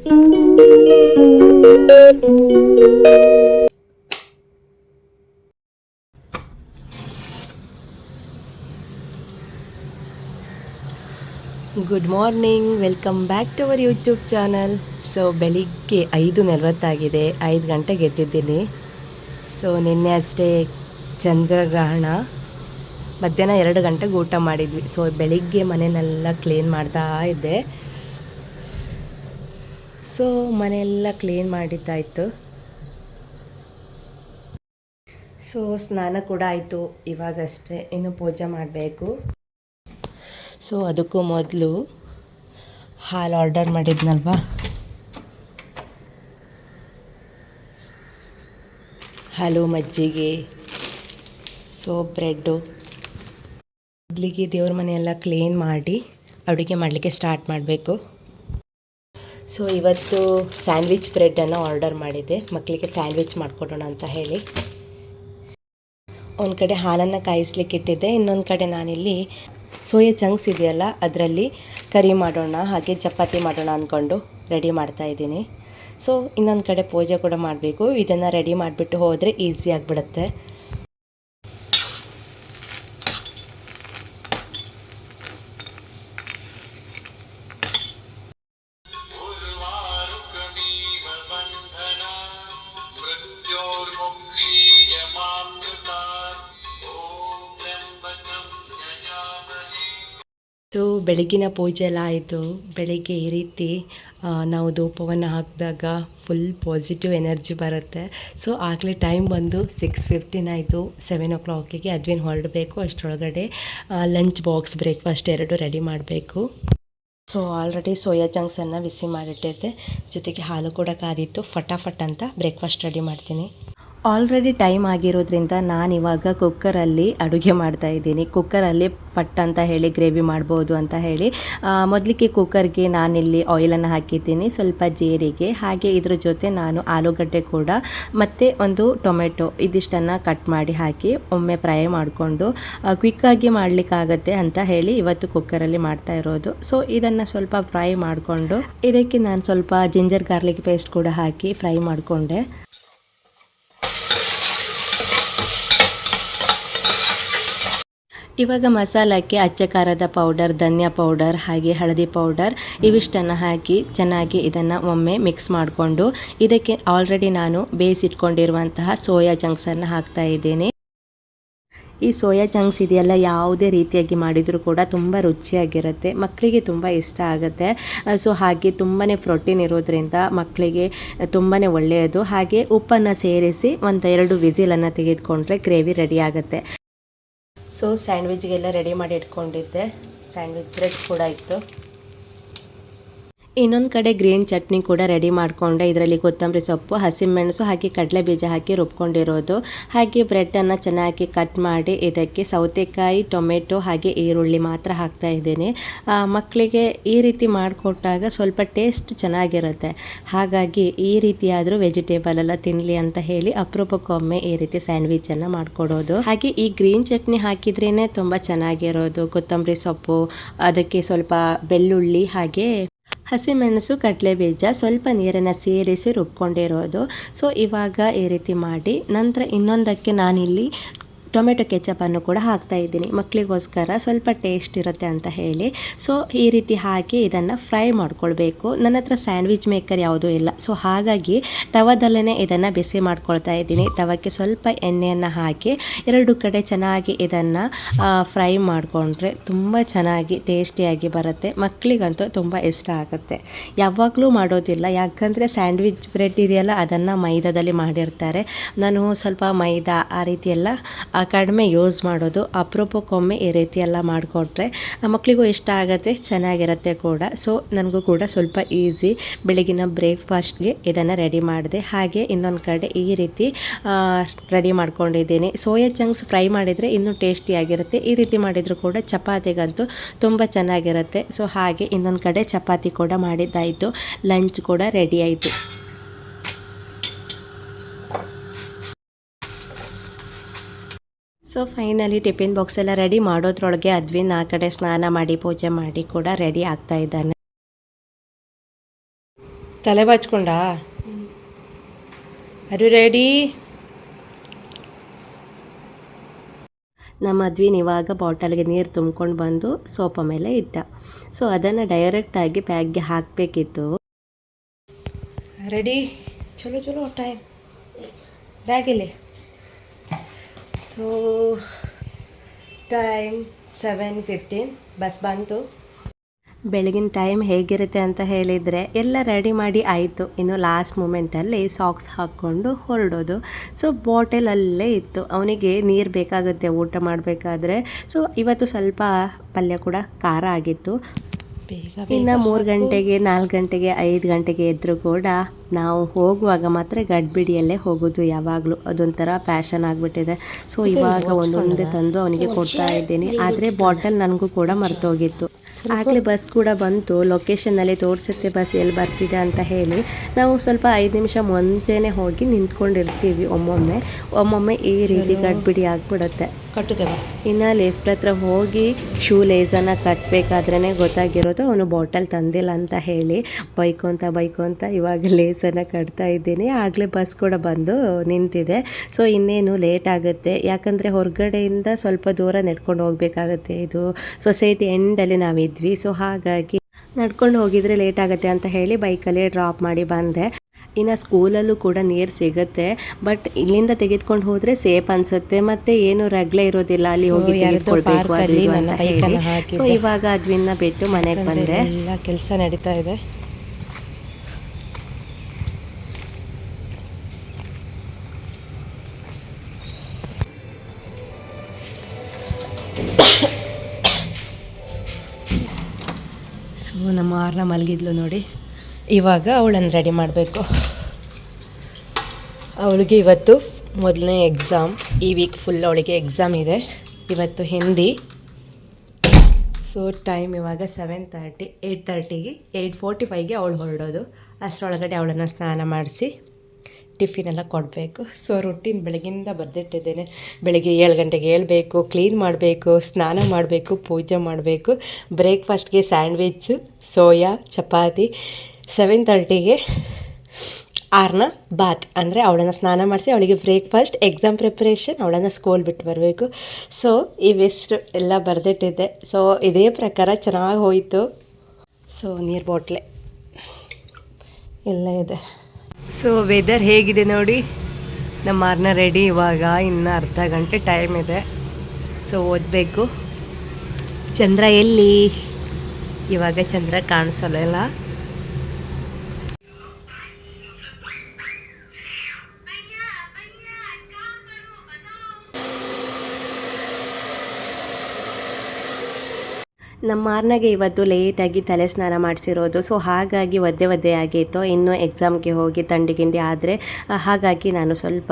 Good morning, welcome back to our YouTube channel. So ಬೆಳಿಗ್ಗೆ 5:40 5 ಗಂಟೆಗೆ ಎದ್ದಿದ್ದೀನಿ. So ನಿನ್ನೆ ಅಷ್ಟೇ ಚಂದ್ರಗ್ರಹಣ, ಮಧ್ಯಾಹ್ನ 2 ಗಂಟೆಗೆ ಊಟ ಮಾಡಿದ್ವಿ. ಸೊ ಬೆಳಿಗ್ಗೆ ಮನೆಯೆಲ್ಲ ಕ್ಲೀನ್ ಮಾಡ್ತಾ ಇದ್ದೆ. ಸೊ ಮನೆಯೆಲ್ಲ ಕ್ಲೀನ್ ಮಾಡಿದ್ದಾಯಿತು. ಸೊ ಸ್ನಾನ ಕೂಡ ಆಯಿತು ಇವಾಗಷ್ಟೇ, ಇನ್ನು ಪೂಜೆ ಮಾಡಬೇಕು. ಸೊ ಅದಕ್ಕೂ ಮೊದಲು ಹಾಲು ಆರ್ಡರ್ ಮಾಡಿದ್ನಲ್ವ, ಹಾಲು ಮಜ್ಜಿಗೆ, ಸೊ ಬ್ರೆಡ್ಡು. ಮೊದಲಿಗೆ ದೇವ್ರ ಮನೆಯೆಲ್ಲ ಕ್ಲೀನ್ ಮಾಡಿ ಅಡುಗೆ ಮಾಡಲಿಕ್ಕೆ ಸ್ಟಾರ್ಟ್ ಮಾಡಬೇಕು. ಸೊ ಇವತ್ತು ಸ್ಯಾಂಡ್ವಿಚ್ ಬ್ರೆಡ್ಡನ್ನು ಆರ್ಡರ್ ಮಾಡಿದ್ದೆ, ಮಕ್ಕಳಿಗೆ ಸ್ಯಾಂಡ್ವಿಚ್ ಮಾಡಿಕೊಡೋಣ ಅಂತ ಹೇಳಿ. ಒಂದು ಕಡೆ ಹಾಲನ್ನು ಕಾಯಿಸ್ಲಿಕ್ಕೆ ಇಟ್ಟಿದ್ದೆ, ಇನ್ನೊಂದು ಕಡೆ ನಾನಿಲ್ಲಿ ಸೋಯಾ ಚಂಕ್ಸ್ ಇದೆಯಲ್ಲ ಅದರಲ್ಲಿ ಕರಿ ಮಾಡೋಣ, ಹಾಗೆ ಚಪಾತಿ ಮಾಡೋಣ ಅಂದ್ಕೊಂಡು ರೆಡಿ ಮಾಡ್ತಾಯಿದ್ದೀನಿ. ಸೊ ಇನ್ನೊಂದು ಕಡೆ ಪೂಜೆ ಕೂಡ ಮಾಡಬೇಕು. ಇದನ್ನು ರೆಡಿ ಮಾಡಿಬಿಟ್ಟು ಹೋದರೆ ಈಸಿ ಆಗಿಬಿಡುತ್ತೆ. ಸೊ ಬೆಳಗಿನ ಪೂಜೆ ಎಲ್ಲ ಆಯಿತು. ಬೆಳಿಗ್ಗೆ ಈ ರೀತಿ ನಾವು ಧೂಪವನ್ನು ಹಾಕಿದಾಗ ಫುಲ್ ಪಾಸಿಟಿವ್ ಎನರ್ಜಿ ಬರುತ್ತೆ. ಸೊ ಆಗಲೇ ಟೈಮ್ ಬಂದು 6:15 ಆಯಿತು. 7 o'clock ಅದ್ವಿನ್ ಹೊರಡಬೇಕು. ಅಷ್ಟರೊಳಗಡೆ ಲಂಚ್ ಬಾಕ್ಸ್, ಬ್ರೇಕ್ಫಾಸ್ಟ್ ಎರಡು ರೆಡಿ ಮಾಡಬೇಕು. ಸೊ ಆಲ್ರೆಡಿ ಸೋಯಾ ಚಂಕ್ಸನ್ನು ಬಿಸಿ ಮಾಡಿಟ್ಟಿದ್ದೆ, ಜೊತೆಗೆ ಹಾಲು ಕೂಡ ಕಾದಿತ್ತು. ಫಟಾಫಟ್ ಅಂತ ಬ್ರೇಕ್ಫಾಸ್ಟ್ ರೆಡಿ ಮಾಡ್ತೀನಿ. ಆಲ್ರೆಡಿ ಟೈಮ್ ಆಗಿರೋದ್ರಿಂದ ನಾನಿವಾಗ ಕುಕ್ಕರಲ್ಲಿ ಅಡುಗೆ ಮಾಡ್ತಾಯಿದ್ದೀನಿ. ಕುಕ್ಕರಲ್ಲಿ ಪಟ್ ಅಂತ ಹೇಳಿ ಗ್ರೇವಿ ಮಾಡ್ಬೋದು ಅಂತ ಹೇಳಿ ಮೊದಲಿಗೆ ಕುಕ್ಕರ್ಗೆ ನಾನಿಲ್ಲಿ ಆಯಿಲನ್ನು ಹಾಕಿದ್ದೀನಿ, ಸ್ವಲ್ಪ ಜೀರಿಗೆ, ಹಾಗೆ ಇದ್ರ ಜೊತೆ ನಾನು ಆಲೂಗಡ್ಡೆ ಕೂಡ ಮತ್ತು ಒಂದು ಟೊಮೆಟೊ ಇದಿಷ್ಟನ್ನು ಕಟ್ ಮಾಡಿ ಹಾಕಿ ಒಮ್ಮೆ ಫ್ರೈ ಮಾಡಿಕೊಂಡು ಕ್ವಿಕ್ಕಾಗಿ ಮಾಡಲಿಕ್ಕಾಗತ್ತೆ ಅಂತ ಹೇಳಿ ಇವತ್ತು ಕುಕ್ಕರಲ್ಲಿ ಮಾಡ್ತಾ ಇರೋದು. ಸೊ ಇದನ್ನು ಸ್ವಲ್ಪ ಫ್ರೈ ಮಾಡಿಕೊಂಡು ಇದಕ್ಕೆ ನಾನು ಸ್ವಲ್ಪ ಜಿಂಜರ್ ಗಾರ್ಲಿಕ್ ಪೇಸ್ಟ್ ಕೂಡ ಹಾಕಿ ಫ್ರೈ ಮಾಡಿಕೊಂಡೆ. ಇವಾಗ ಮಸಾಲಕ್ಕೆ ಅಚ್ಚ ಖಾರದ ಪೌಡರ್, ಧನಿಯಾ ಪೌಡರ್, ಹಾಗೆ ಹಳದಿ ಪೌಡರ್ ಇವಿಷ್ಟನ್ನು ಹಾಕಿ ಚೆನ್ನಾಗಿ ಇದನ್ನು ಒಮ್ಮೆ ಮಿಕ್ಸ್ ಮಾಡಿಕೊಂಡು ಇದಕ್ಕೆ ಆಲ್ರೆಡಿ ನಾನು ಬೇಯಿಸಿಟ್ಕೊಂಡಿರುವಂತಹ ಸೋಯಾ ಚಂಕ್ಸನ್ನು ಹಾಕ್ತಾ ಇದ್ದೀನಿ. ಈ ಸೋಯಾ ಚಂಕ್ಸ್ ಇದೆಯಲ್ಲ, ಯಾವುದೇ ರೀತಿಯಾಗಿ ಮಾಡಿದರೂ ಕೂಡ ತುಂಬ ರುಚಿಯಾಗಿರುತ್ತೆ, ಮಕ್ಕಳಿಗೆ ತುಂಬ ಇಷ್ಟ ಆಗುತ್ತೆ. ಸೊ ಹಾಗೆ ತುಂಬಾ ಪ್ರೋಟೀನ್ ಇರೋದ್ರಿಂದ ಮಕ್ಕಳಿಗೆ ತುಂಬಾ ಒಳ್ಳೆಯದು. ಹಾಗೆ ಉಪ್ಪನ್ನು ಸೇರಿಸಿ 1-2 ವಿಸಿಲನ್ನು ತೆಗೆದುಕೊಂಡ್ರೆ ಗ್ರೇವಿ ರೆಡಿ ಆಗುತ್ತೆ. ಸೊ ಸ್ಯಾಂಡ್ವಿಚ್ಗೆಲ್ಲ ರೆಡಿ ಮಾಡಿ ಇಟ್ಕೊಂಡಿದ್ದೆ. ಸ್ಯಾಂಡ್ವಿಚ್ ಬ್ರೆಡ್ ಕೂಡ ಇತ್ತು. ಇನ್ನೊಂದು ಕಡೆ ಗ್ರೀನ್ ಚಟ್ನಿ ಕೂಡ ರೆಡಿ ಮಾಡಿಕೊಂಡೆ. ಇದರಲ್ಲಿ ಕೊತ್ತಂಬರಿ ಸೊಪ್ಪು, ಹಸಿಮೆಣಸು ಹಾಗೆ ಕಡಲೆ ಬೀಜ ಹಾಕಿ ರುಬ್ಕೊಂಡಿರೋದು. ಹಾಗೆ ಬ್ರೆಡ್ಡನ್ನು ಚೆನ್ನಾಗಿ ಕಟ್ ಮಾಡಿ ಇದಕ್ಕೆ ಸೌತೆಕಾಯಿ, ಟೊಮೆಟೊ ಹಾಗೆ ಈರುಳ್ಳಿ ಮಾತ್ರ ಹಾಕ್ತಾ ಇದ್ದೀನಿ. ಮಕ್ಕಳಿಗೆ ಈ ರೀತಿ ಮಾಡಿಕೊಟ್ಟಾಗ ಸ್ವಲ್ಪ ಟೇಸ್ಟ್ ಚೆನ್ನಾಗಿರುತ್ತೆ. ಹಾಗಾಗಿ ಈ ರೀತಿಯಾದರೂ ವೆಜಿಟೇಬಲ್ ಎಲ್ಲ ತಿನ್ನಲಿ ಅಂತ ಹೇಳಿ ಅಪರೂಪಕ್ಕೊಮ್ಮೆ ಈ ರೀತಿ ಸ್ಯಾಂಡ್ವಿಚನ್ನು ಮಾಡಿಕೊಡೋದು. ಹಾಗೆ ಈ ಗ್ರೀನ್ ಚಟ್ನಿ ಹಾಕಿದ್ರೇ ತುಂಬ ಚೆನ್ನಾಗಿರೋದು. ಕೊತ್ತಂಬರಿ ಸೊಪ್ಪು, ಅದಕ್ಕೆ ಸ್ವಲ್ಪ ಬೆಳ್ಳುಳ್ಳಿ ಹಾಗೆ ಹಸಿಮೆಣಸು, ಕಡಲೆಬೀಜ, ಸ್ವಲ್ಪ ನೀರನ್ನು ಸೇರಿಸಿ ರುಬ್ಕೊಂಡಿರೋದು. ಸೊ ಇವಾಗ ಈ ರೀತಿ ಮಾಡಿ ನಂತರ ಇನ್ನೊಂದಕ್ಕೆ ನಾನಿಲ್ಲಿ ಟೊಮೆಟೊ ಕೆಚಪನ್ನು ಕೂಡ ಹಾಕ್ತಾ ಇದ್ದೀನಿ, ಮಕ್ಕಳಿಗೋಸ್ಕರ ಸ್ವಲ್ಪ ಟೇಸ್ಟ್ ಇರುತ್ತೆ ಅಂತ ಹೇಳಿ. ಸೊ ಈ ರೀತಿ ಹಾಕಿ ಇದನ್ನು ಫ್ರೈ ಮಾಡ್ಕೊಳ್ಬೇಕು. ನನ್ನ ಹತ್ರ ಸ್ಯಾಂಡ್ವಿಚ್ ಮೇಕರ್ ಯಾವುದೂ ಇಲ್ಲ, ಸೊ ಹಾಗಾಗಿ ತವದಲ್ಲೇ ಇದನ್ನು ಬಿಸಿ ಮಾಡ್ಕೊಳ್ತಾ ಇದ್ದೀನಿ. ತವಕ್ಕೆ ಸ್ವಲ್ಪ ಎಣ್ಣೆಯನ್ನು ಹಾಕಿ 2 ಕಡೆ ಚೆನ್ನಾಗಿ ಇದನ್ನು ಫ್ರೈ ಮಾಡಿಕೊಂಡ್ರೆ ತುಂಬ ಚೆನ್ನಾಗಿ ಟೇಸ್ಟಿಯಾಗಿ ಬರುತ್ತೆ. ಮಕ್ಕಳಿಗಂತೂ ತುಂಬ ಇಷ್ಟ ಆಗುತ್ತೆ. ಯಾವಾಗಲೂ ಮಾಡೋದಿಲ್ಲ, ಯಾಕಂದರೆ ಸ್ಯಾಂಡ್ವಿಚ್ ಬ್ರೆಡ್ ಇದೆಯಲ್ಲ ಅದನ್ನು ಮೈದಾದಲ್ಲಿ ಮಾಡಿರ್ತಾರೆ. ನಾನು ಸ್ವಲ್ಪ ಮೈದಾ ಆ ರೀತಿ ಎಲ್ಲ ಕಡಿಮೆ ಯೂಸ್ ಮಾಡೋದು. ಅಪರೂಪಕ್ಕೊಮ್ಮೆ ಈ ರೀತಿ ಎಲ್ಲ ಮಾಡಿಕೊಟ್ರೆ ಮಕ್ಕಳಿಗೂ ಇಷ್ಟ ಆಗುತ್ತೆ, ಚೆನ್ನಾಗಿರುತ್ತೆ ಕೂಡ. ಸೊ ನನಗೂ ಕೂಡ ಸ್ವಲ್ಪ ಈಸಿ. ಬೆಳಗಿನ ಬ್ರೇಕ್ಫಾಸ್ಟ್ಗೆ ಇದನ್ನು ರೆಡಿ ಮಾಡಿದೆ. ಹಾಗೆ ಇನ್ನೊಂದು ಕಡೆ ಈ ರೀತಿ ರೆಡಿ ಮಾಡ್ಕೊಂಡಿದ್ದೀನಿ. ಸೋಯಾ ಚಂಕ್ಸ್ ಫ್ರೈ ಮಾಡಿದರೆ ಇನ್ನೂ ಟೇಸ್ಟಿಯಾಗಿರುತ್ತೆ. ಈ ರೀತಿ ಮಾಡಿದರೂ ಕೂಡ ಚಪಾತಿಗಂತೂ ತುಂಬ ಚೆನ್ನಾಗಿರುತ್ತೆ. ಸೊ ಹಾಗೆ ಇನ್ನೊಂದು ಕಡೆ ಚಪಾತಿ ಕೂಡ ಮಾಡಿದ್ದಾಯಿತು. ಲಂಚ್ ಕೂಡ ರೆಡಿ ಆಯಿತು. ಸೊ ಫೈನಲಿ ಟಿಫಿನ್ ಬಾಕ್ಸ್ ಎಲ್ಲ ರೆಡಿ ಮಾಡೋದ್ರೊಳಗೆ ಅದ್ವಿನ್ ಆ ಕಡೆ ಸ್ನಾನ ಮಾಡಿ ಪೂಜೆ ಮಾಡಿ ಕೂಡ ರೆಡಿ ಆಗ್ತಾ ಇದ್ದಾನೆ. ತಲೆ ಬಾಚ್ಕೊಂಡಾ? ಅರು ರೆಡಿ? ನಮ್ಮ ಮದ್ವಿನ ಇವಾಗ ಬಾಟಲ್ಗೆ ನೀರು ತುಂಬ್ಕೊಂಡು ಬಂದು ಸೋಫಾ ಮೇಲೆ ಇಟ್ಟ. ಸೊ ಅದನ್ನು ಡೈರೆಕ್ಟಾಗಿ ಬ್ಯಾಗ್ಗೆ ಹಾಕಬೇಕಿತ್ತು. ರೆಡಿ? ಚಲೋ ಚಲೋ ಟೈಮ್ ಬ್ಯಾಗಿಲ್ಲಿ. ಸೊ ಟೈಮ್ 7:15, ಬಸ್ ಬಂತು. ಬೆಳಗಿನ ಟೈಮ್ ಹೇಗಿರುತ್ತೆ ಅಂತ ಹೇಳಿದರೆ ಎಲ್ಲ ರೆಡಿ ಮಾಡಿ ಆಯಿತು. ಇನ್ನು ಲಾಸ್ಟ್ ಮೂಮೆಂಟಲ್ಲಿ ಸಾಕ್ಸ್ ಹಾಕ್ಕೊಂಡು ಹೊರಡೋದು. ಸೊ ಬಾಟಲಲ್ಲೇ ಇತ್ತು. ಅವನಿಗೆ ನೀರು ಬೇಕಾಗುತ್ತೆ ಊಟ ಮಾಡಬೇಕಾದ್ರೆ. ಸೊ ಇವತ್ತು ಸ್ವಲ್ಪ ಪಲ್ಯ ಕೂಡ ಖಾರ ಆಗಿತ್ತು. ಇನ್ನು 3 ಗಂಟೆಗೆ 4 ಗಂಟೆಗೆ 5 ಗಂಟೆಗೆ ಎದ್ದರೂ ಕೂಡ ನಾವು ಹೋಗುವಾಗ ಮಾತ್ರ ಗಡ್ಬಿಡಿಯಲ್ಲೇ ಹೋಗೋದು ಯಾವಾಗಲೂ. ಅದೊಂಥರ ಪ್ಯಾಷನ್ ಆಗಿಬಿಟ್ಟಿದೆ. ಸೊ ಇವಾಗ ಒಂದೊಂದೇ ತಂದು ಅವನಿಗೆ ಕೊಡ್ತಾ ಇದ್ದೀನಿ. ಆದರೆ ಬಾಟಲ್ ನನಗೂ ಕೂಡ ಮರ್ತೋಗಿತ್ತು. ಆಗಲೇ ಬಸ್ ಕೂಡ ಬಂತು. ಲೊಕೇಶನ್ನಲ್ಲಿ ತೋರಿಸುತ್ತೆ ಬಸ್ ಎಲ್ಲಿ ಬರ್ತಿದೆ ಅಂತ ಹೇಳಿ. ನಾವು ಸ್ವಲ್ಪ 5 ನಿಮಿಷ ಮುಂಚೆನೇ ಹೋಗಿ ನಿಂತ್ಕೊಂಡಿರ್ತೀವಿ. ಒಮ್ಮೊಮ್ಮೆ ಈ ರೀತಿ ಗಡ್ಬಿಡಿ ಆಗಿಬಿಡುತ್ತೆ. ಕಟ್ಟುತ್ತೇವೆ. ಇನ್ನು ಲಿಫ್ಟ್ ಹತ್ರ ಹೋಗಿ ಶೂ ಲೇಸನ್ನು ಕಟ್ಟಬೇಕಾದ್ರೇ ಗೊತ್ತಾಗಿರೋದು ಅವನು ಬಾಟಲ್ ತಂದಿಲ್ಲ ಅಂತ ಹೇಳಿ. ಬೈಕೊಂತ ಇವಾಗ ಲೇಸನ್ನು ಕಟ್ತಾ ಇದ್ದೀನಿ. ಆಗಲೇ ಬಸ್ ಕೂಡ ಬಂದು ನಿಂತಿದೆ. ಸೊ ಇನ್ನೇನು ಲೇಟ್ ಆಗುತ್ತೆ. ಯಾಕಂದರೆ ಹೊರಗಡೆಯಿಂದ ಸ್ವಲ್ಪ ದೂರ ನಡ್ಕೊಂಡು ಹೋಗಬೇಕಾಗತ್ತೆ. ಇದು ಸೊಸೈಟಿ ಎಂಡಲ್ಲಿ ನಾವಿದ್ವಿ. ಸೊ ಹಾಗಾಗಿ ನಡ್ಕೊಂಡು ಹೋಗಿದರೆ ಲೇಟ್ ಆಗುತ್ತೆ ಅಂತ ಹೇಳಿ ಬೈಕಲ್ಲೇ ಡ್ರಾಪ್ ಮಾಡಿ ಬಂದೆ. ಇನ್ನು ಸ್ಕೂಲಲ್ಲೂ ಕೂಡ ನೀರು ಸಿಗುತ್ತೆ. ಬಟ್ ಇಲ್ಲಿಂದ ತೆಗೆದುಕೊಂಡು ಹೋದರೆ ಸೇಫ್ ಅನಿಸುತ್ತೆ. ಮತ್ತು ಏನು ರಗ್ಲೆ ಇರೋದಿಲ್ಲ ಅಲ್ಲಿ ಹೋಗಿ ತೆಗೆದುಕೊಳ್ಬೇಕು ಅದು ಇದು ಅಂತ ಹೇಳಿ. ಸೊ ಇವಾಗ ಅದನ್ನ ಬಿಟ್ಟು ಮನೆಗೆ ಬಂದೆ. ಎಲ್ಲ ಕೆಲಸ ನಡೀತಾ ಇದೆ. ಸೊ ನಮ್ಮ ಆರ್ನ ಮಲಗಿದ್ಲು ನೋಡಿ. ಇವಾಗ ಅವಳನ್ನು ರೆಡಿ ಮಾಡಬೇಕು. ಅವಳಿಗೆ ಇವತ್ತು ಮೊದಲನೇ ಎಕ್ಸಾಮ್. ಈ ವೀಕ್ ಫುಲ್ ಅವಳಿಗೆ ಎಕ್ಸಾಮ್ ಇದೆ. ಇವತ್ತು ಹಿಂದಿ. ಸೊ ಟೈಮ್ ಇವಾಗ 7:30. 8:30ಗೆ 8:45ಗೆ ಅವಳು ಹೊರಡೋದು. ಅಷ್ಟರೊಳಗಡೆ ಅವಳನ್ನು ಸ್ನಾನ ಮಾಡಿಸಿ ಟಿಫಿನೆಲ್ಲ ಕೊಡಬೇಕು. ಸೊ ರೊಟೀನ್ ಬೆಳಗಿಂದ ಬರೆದಿಟ್ಟಿದ್ದೇನೆ. ಬೆಳಗ್ಗೆ 7 ಗಂಟೆಗೆ ಏಳಬೇಕು, ಕ್ಲೀನ್ ಮಾಡಬೇಕು, ಸ್ನಾನ ಮಾಡಬೇಕು, ಪೂಜೆ ಮಾಡಬೇಕು. ಬ್ರೇಕ್ಫಾಸ್ಟ್ಗೆ ಸ್ಯಾಂಡ್ವಿಚ್ಚು, ಸೋಯಾ, ಚಪಾತಿ. 7:30ಗೆ ಆರ್ನ ಬಾತ್ ಅಂದರೆ ಅವಳನ್ನು ಸ್ನಾನ ಮಾಡಿಸಿ ಅವಳಿಗೆ ಬ್ರೇಕ್ಫಾಸ್ಟ್, ಎಕ್ಸಾಮ್ ಪ್ರಿಪ್ರೇಷನ್, ಅವಳನ್ನು ಸ್ಕೂಲ್ ಬಿಟ್ಟು ಬರಬೇಕು. ಸೊ ಇವಿಷ್ಟು ಎಲ್ಲ ಬರೆದಿಟ್ಟಿದ್ದೆ. ಸೊ ಇದೇ ಪ್ರಕಾರ ಚೆನ್ನಾಗಿ ಹೋಯಿತು. ಸೊ ನೀರು ಬಾಟ್ಲೆ ಎಲ್ಲ ಇದೆ. ಸೊ ವೆದರ್ ಹೇಗಿದೆ ನೋಡಿ. ನಮ್ಮ ಆರ್ನ ರೆಡಿ. ಇವಾಗ ಇನ್ನು ಅರ್ಧ ಗಂಟೆ ಟೈಮ್ ಇದೆ. ಸೊ ಓದಬೇಕು. ಚಂದ್ರ ಎಲ್ಲಿ? ಇವಾಗ ಚಂದ್ರ ಕಾಣಿಸೋಲ್ಲ. ನಮ್ಮ ಆರ್ನಾಗೆ ಇವತ್ತು ಲೇಟಾಗಿ ತಲೆ ಸ್ನಾನ ಮಾಡಿಸಿರೋದು. ಸೊ ಹಾಗಾಗಿ ಒದ್ದೆ ಆಗಿತ್ತು. ಇನ್ನು ಎಕ್ಸಾಮ್ಗೆ ಹೋಗಿ ಗಿಂಡಿ ಆದರೆ ಹಾಗಾಗಿ ನಾನು ಸ್ವಲ್ಪ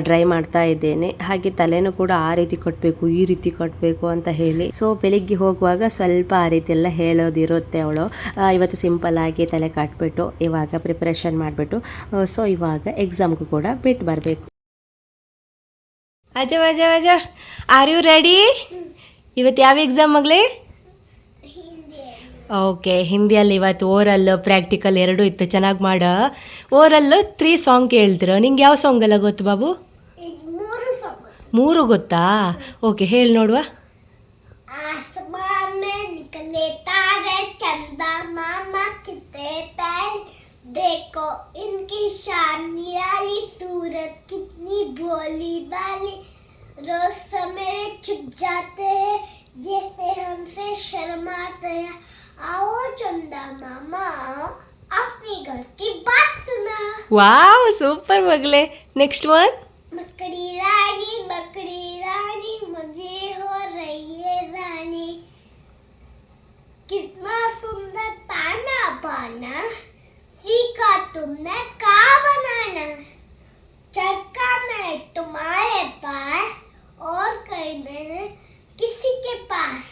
ಡ್ರೈ ಮಾಡ್ತಾ ಇದ್ದೇನೆ. ಹಾಗೆ ತಲೆನೂ ಕೂಡ ಆ ರೀತಿ ಕಟ್ಟಬೇಕು, ಈ ರೀತಿ ಕಟ್ಟಬೇಕು ಅಂತ ಹೇಳಿ. ಸೊ ಬೆಳಿಗ್ಗೆ ಹೋಗುವಾಗ ಸ್ವಲ್ಪ ಆ ರೀತಿ ಎಲ್ಲ ಹೇಳೋದಿರುತ್ತೆ ಅವಳು. ಇವತ್ತು ಸಿಂಪಲ್ಲಾಗಿ ತಲೆ ಕಟ್ಬಿಟ್ಟು ಇವಾಗ ಪ್ರಿಪ್ರೇಷನ್ ಮಾಡಿಬಿಟ್ಟು ಸೊ ಇವಾಗ ಎಕ್ಸಾಮ್ಗೂ ಕೂಡ ಬಿಟ್ಟು ಬರಬೇಕು. ಅಜ ಆರ್ ಯು ರೆಡಿ? ಇವತ್ತು ಯಾವ ಎಕ್ಸಾಮ್ ಮಗಳೇ? ಓಕೆ, ಹಿಂದಿಯಲ್ಲಿ ಇವತ್ತು ಓರಲ್ಲು ಪ್ರಾಕ್ಟಿಕಲ್ ಎರಡೂ ಇತ್ತು. ಚೆನ್ನಾಗಿ ಮಾಡ. ಓರಲ್ಲು 3 ಸಾಂಗ್ ಕೇಳ್ತಿರೋ. ನಿಂಗೆ ಯಾವ ಸಾಂಗ್ ಎಲ್ಲ ಗೊತ್ತು ಬಾಬು? 3 ಗೊತ್ತಾ? ಓಕೆ, ಹೇಳಿ ನೋಡುವ. देखो इनकी शान निराली सूरत कितनी भोली भाली रोज सवेरे छुप जाते हैं जैसे हमसे शर्माते हैं आओ चंदा मामा अपने घर की बात सुना. वाव सुपर मगले. Next one. बकरी रानी मुझे हो रही है रानी कितना सुंदर ताना बाना सीखा तुमने का बनाना चरखा नहीं तुम्हारे पास और कहीं नहीं किसी के पास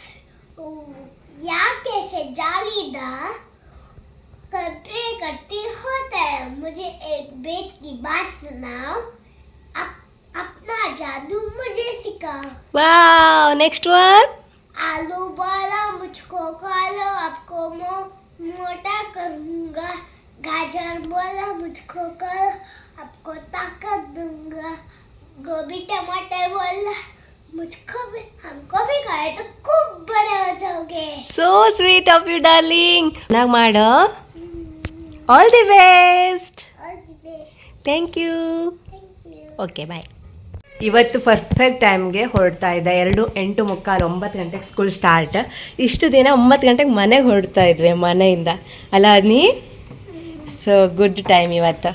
या कैसे जालीदार करती होता है. मुझे एक बेट की बात सुनाओ अपना जादू मुझे सिखाओ. वाव. Next one. आलू बाला मुझको खा लो आपको मोटा करूँगा गाजर बोला मुझको कल आपको ताकत दूंगा गोभी टमाटर बोला मुझको भी हमको भी खाए तो खूब बड़े हो जाओगे so sweet of you darling. ಚೆನ್ನಾಗಿ ಮಾಡೋ. All the best. All the best thank you. Thank you okay bye. ಇವತ್ತು ಪರ್ಫೆಕ್ಟ್ ಟೈಮ್ಗೆ ಹೊರಡ್ತಾ ಇದ್ದೆ. 8:45 9 ಗಂಟೆಗೆ ಸ್ಕೂಲ್ ಸ್ಟಾರ್ಟ್. ಇಷ್ಟು ದಿನ 9 ಗಂಟೆಗೆ ಮನೆಗೆ ಹೊರಡ್ತಾ ಇದ್ವಿ ಮನೆಯಿಂದ ಅಲ್ಲ ನೀ. ಸೊ ಗುಡ್ ಟೈಮ್ ಇವತ್ತು.